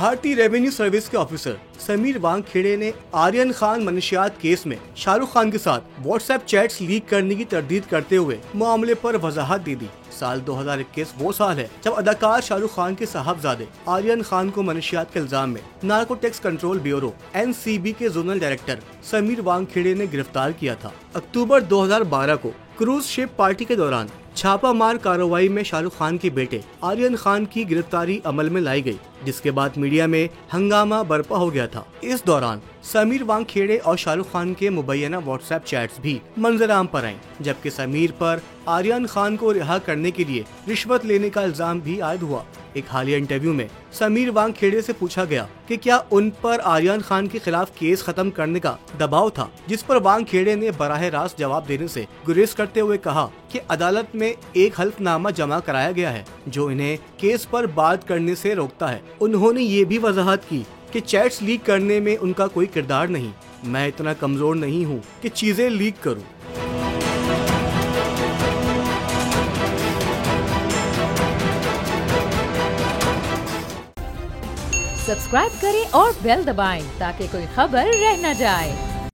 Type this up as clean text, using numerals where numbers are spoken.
भारतीय revenue service के officer Sameer Wankhede ने आर्यन खान मनशियात केस में शाहरुख खान के साथ व्हाट्सएप चैट्स लीक करने की तरदीद करते हुए मामले पर वजाहत दे दी। साल 2021 वो साल है जब अदाकार शाहरुख खान के साहबजादे आर्यन खान को मनशियात के इल्जाम में नार्कोटिक्स कंट्रोल ब्यूरो (NCB) के जोनल डायरेक्टर समीर वांगखेड़े ने गिरफ्तार किया था। अक्टूबर 2012 को क्रूज शिप पार्टी के दौरान छापामार कार्रवाई में शाहरुख खान के बेटे आर्यन खान की गिरफ्तारी अमल में लाई गई, जिसके बाद मीडिया में हंगामा बरपा हो गया था। इस दौरान समीर वांगखेड़े और शाहरुख खान के मुबैना व्हाट्सएप चैट्स भी मंजराम पर आए, जबकि समीर पर आर्यन खान को रिहा करने के लिए रिश्वत लेने का इल्जाम भी आयद हुआ। एक हालिया इंटरव्यू में समीर वांगखेड़े से पूछा गया कि क्या उन पर आर्यन खान के खिलाफ केस खत्म करने का दबाव था, जिस पर वांगखेड़े ने बराह रास्त जवाब देने से गुरेज करते हुए कहा कि अदालत में एक हल्फनामा जमा कराया गया है जो इन्हें केस पर बात करने से रोकता है। उन्होंने ये भी वजाहत की कि चैट्स लीक करने में उनका कोई किरदार नहीं। मैं इतना कमजोर नहीं हूँ कि चीजें लीक करूँ। सब्सक्राइब करें और बेल दबाएं ताकि कोई खबर रह न जाए।